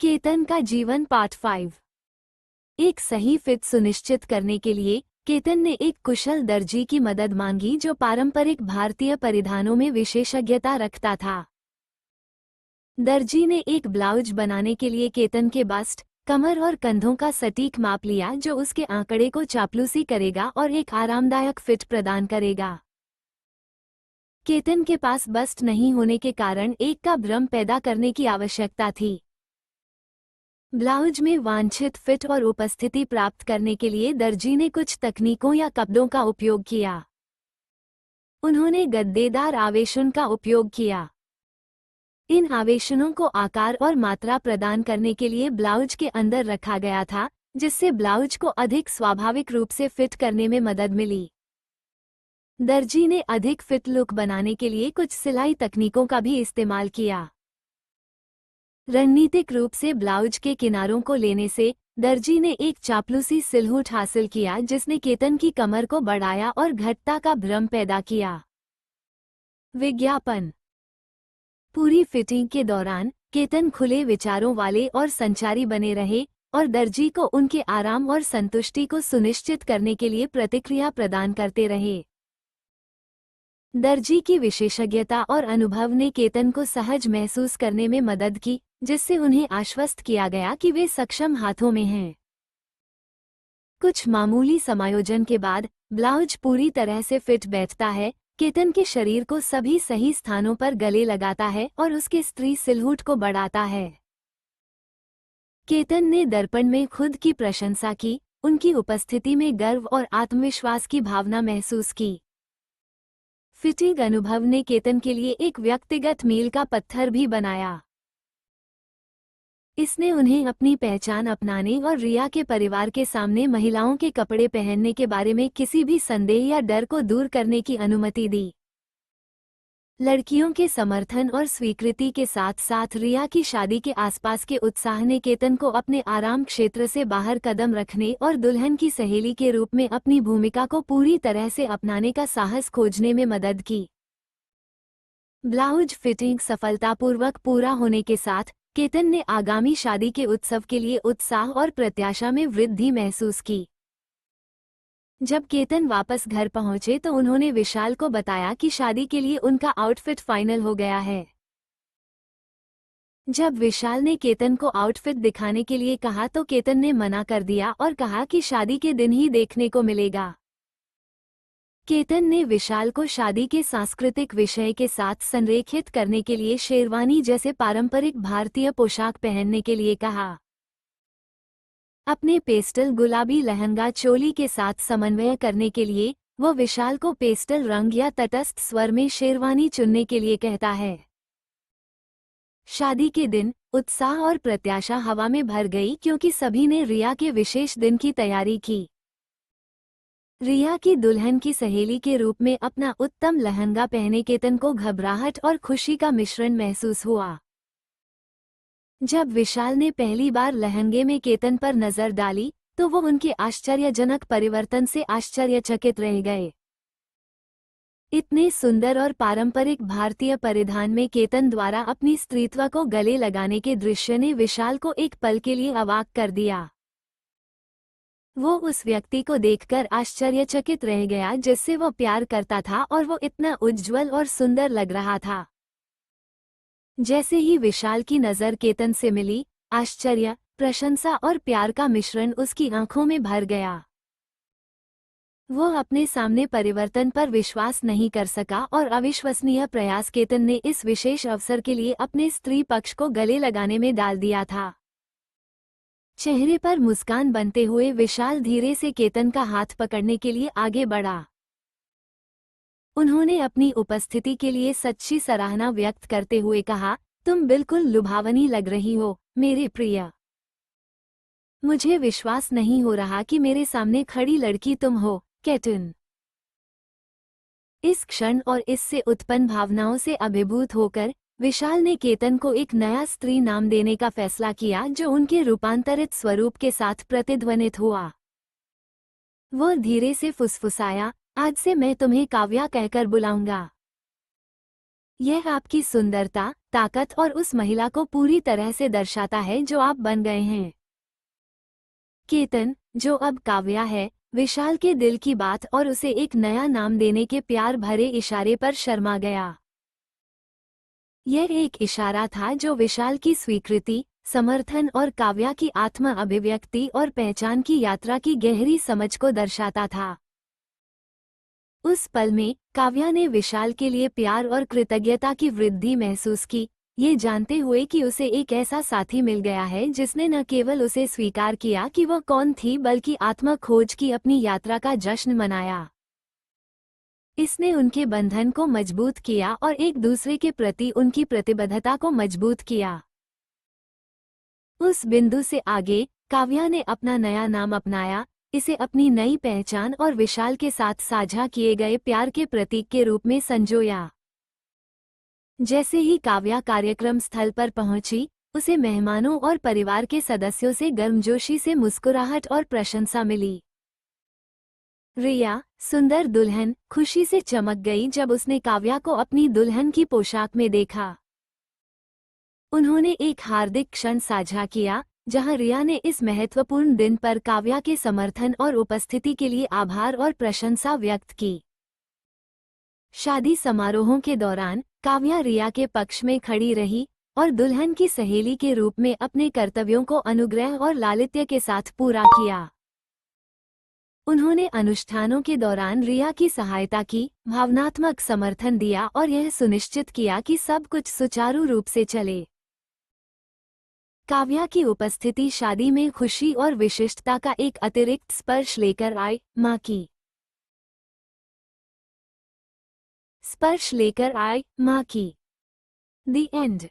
केतन का जीवन पार्ट 5। एक सही फिट सुनिश्चित करने के लिए केतन ने एक कुशल दर्जी की मदद मांगी जो पारंपरिक भारतीय परिधानों में विशेषज्ञता रखता था। दर्जी ने एक ब्लाउज बनाने के लिए केतन के बस्ट, कमर और कंधों का सटीक माप लिया जो उसके आंकड़े को चापलूसी करेगा और एक आरामदायक फिट प्रदान करेगा। केतन के पास बस्ट नहीं होने के कारण एक का भ्रम पैदा करने की आवश्यकता थी। ब्लाउज में वांछित फिट और उपस्थिति प्राप्त करने के लिए दर्जी ने कुछ तकनीकों या कपड़ों का उपयोग किया। उन्होंने गद्देदार आवेशन का उपयोग किया। इन आवेशनों को आकार और मात्रा प्रदान करने के लिए ब्लाउज के अंदर रखा गया था, जिससे ब्लाउज को अधिक स्वाभाविक रूप से फिट करने में मदद मिली। दर्जी ने अधिक फिट लुक बनाने के लिए कुछ सिलाई तकनीकों का भी इस्तेमाल किया। रणनीतिक रूप से ब्लाउज के किनारों को लेने से दर्जी ने एक चापलूसी सिलहूट हासिल किया जिसने केतन की कमर को बढ़ाया और घटता का भ्रम पैदा किया। विज्ञापन। पूरी फिटिंग के दौरान केतन खुले विचारों वाले और संचारी बने रहे और दर्जी को उनके आराम और संतुष्टि को सुनिश्चित करने के लिए प्रतिक्रिया प्रदान करते रहे। दर्जी की विशेषज्ञता और अनुभव ने केतन को सहज महसूस करने में मदद की, जिससे उन्हें आश्वस्त किया गया कि वे सक्षम हाथों में हैं। कुछ मामूली समायोजन के बाद ब्लाउज पूरी तरह से फिट बैठता है, केतन के शरीर को सभी सही स्थानों पर गले लगाता है और उसके स्त्री सिलहूट को बढ़ाता है। केतन ने दर्पण में खुद की प्रशंसा की, उनकी उपस्थिति में गर्व और आत्मविश्वास की भावना महसूस की। फिटिंग अनुभव ने केतन के लिए एक व्यक्तिगत मील का पत्थर भी बनाया। इसने उन्हें अपनी पहचान अपनाने और रिया के परिवार के सामने महिलाओं के कपड़े पहनने के बारे में किसी भी संदेह या डर को दूर करने की अनुमति दी। लड़कियों के समर्थन और स्वीकृति के साथ साथ रिया की शादी के आसपास के उत्साह ने केतन को अपने आराम क्षेत्र से बाहर कदम रखने और दुल्हन की सहेली के रूप में अपनी भूमिका को पूरी तरह से अपनाने का साहस खोजने में मदद की। ब्लाउज फिटिंग सफलतापूर्वक पूरा होने के साथ केतन ने आगामी शादी के उत्सव के लिए उत्साह और प्रत्याशा में वृद्धि महसूस की। जब केतन वापस घर पहुंचे तो उन्होंने विशाल को बताया कि शादी के लिए उनका आउटफिट फाइनल हो गया है। जब विशाल ने केतन को आउटफिट दिखाने के लिए कहा तो केतन ने मना कर दिया और कहा कि शादी के दिन ही देखने को मिलेगा। केतन ने विशाल को शादी के सांस्कृतिक विषय के साथ संरेखित करने के लिए शेरवानी जैसे पारंपरिक भारतीय पोशाक पहनने के लिए कहा। अपने पेस्टल गुलाबी लहंगा चोली के साथ समन्वय करने के लिए वो विशाल को पेस्टल रंग या तटस्थ स्वर में शेरवानी चुनने के लिए कहता है। शादी के दिन उत्साह और प्रत्याशा हवा में भर गई क्योंकि सभी ने रिया के विशेष दिन की तैयारी की। रिया की दुल्हन की सहेली के रूप में अपना उत्तम लहंगा पहने केतन को घबराहट और खुशी का मिश्रण महसूस हुआ। जब विशाल ने पहली बार लहंगे में केतन पर नजर डाली तो वो उनके आश्चर्यजनक परिवर्तन से आश्चर्यचकित रह गए। इतने सुंदर और पारंपरिक भारतीय परिधान में केतन द्वारा अपनी स्त्रीत्व को गले लगाने के दृश्य ने विशाल को एक पल के लिए अवाक कर दिया। वो उस व्यक्ति को देखकर आश्चर्यचकित रह गया जिससे वो प्यार करता था और वो इतना उज्ज्वल और सुंदर लग रहा था। जैसे ही विशाल की नज़र केतन से मिली, आश्चर्य, प्रशंसा और प्यार का मिश्रण उसकी आंखों में भर गया। वो अपने सामने परिवर्तन पर विश्वास नहीं कर सका और अविश्वसनीय प्रयास केतन ने इस विशेष अवसर के लिए अपने स्त्री पक्ष को गले लगाने में डाल दिया था। चेहरे पर मुस्कान बनते हुए विशाल धीरे से केतन का हाथ पकड़ने के लिए आगे बढ़ा। उन्होंने अपनी उपस्थिति के लिए सच्ची सराहना व्यक्त करते हुए कहा, तुम बिल्कुल लुभावनी लग रही हो, मेरे प्रिय। मुझे विश्वास नहीं हो रहा कि मेरे सामने खड़ी लड़की तुम हो, केतन। इस क्षण और इससे उत्पन्न भावनाओं से अभिभूत होकर विशाल ने केतन को एक नया स्त्री नाम देने का फैसला किया जो उनके रूपांतरित स्वरूप के साथ प्रतिध्वनित हुआ। वो धीरे से फुसफुसाया, आज से मैं तुम्हें काव्या कहकर बुलाऊंगा। यह आपकी सुंदरता, ताकत और उस महिला को पूरी तरह से दर्शाता है जो आप बन गए हैं। केतन, जो अब काव्या है, विशाल के दिल की बात और उसे एक नया नाम देने के प्यार भरे इशारे पर शर्मा गया। यह एक इशारा था जो विशाल की स्वीकृति, समर्थन और काव्या की आत्म अभिव्यक्ति और पहचान की यात्रा की गहरी समझ को दर्शाता था। उस पल में काव्या ने विशाल के लिए प्यार और कृतज्ञता की वृद्धि महसूस की, ये जानते हुए कि उसे एक ऐसा साथी मिल गया है जिसने न केवल उसे स्वीकार किया कि वह कौन थी बल्कि आत्म खोज की अपनी यात्रा का जश्न मनाया। इसने उनके बंधन को मजबूत किया और एक दूसरे के प्रति उनकी प्रतिबद्धता को मजबूत किया। उस बिंदु से आगे काव्या ने अपना नया नाम अपनाया, इसे अपनी नई पहचान और विशाल के साथ साझा किए गए प्यार के प्रतीक के रूप में संजोया। जैसे ही काव्या कार्यक्रम स्थल पर पहुंची, उसे मेहमानों और परिवार के सदस्यों से गर्मजोशी से मुस्कुराहट और प्रशंसा मिली। रिया, सुंदर दुल्हन, खुशी से चमक गई जब उसने काव्या को अपनी दुल्हन की पोशाक में देखा। उन्होंने एक हार्दिक क्षण साझा किया, जहां रिया ने इस महत्वपूर्ण दिन पर काव्या के समर्थन और उपस्थिति के लिए आभार और प्रशंसा व्यक्त की। शादी समारोहों के दौरान काव्या रिया के पक्ष में खड़ी रही और दुल्हन की सहेली के रूप में अपने कर्तव्यों को अनुग्रह और लालित्य के साथ पूरा किया। उन्होंने अनुष्ठानों के दौरान रिया की सहायता की, भावनात्मक समर्थन दिया और यह सुनिश्चित किया कि सब कुछ सुचारू रूप से चले। काव्या की उपस्थिति शादी में खुशी और विशिष्टता का एक अतिरिक्त स्पर्श लेकर आई, द एंड।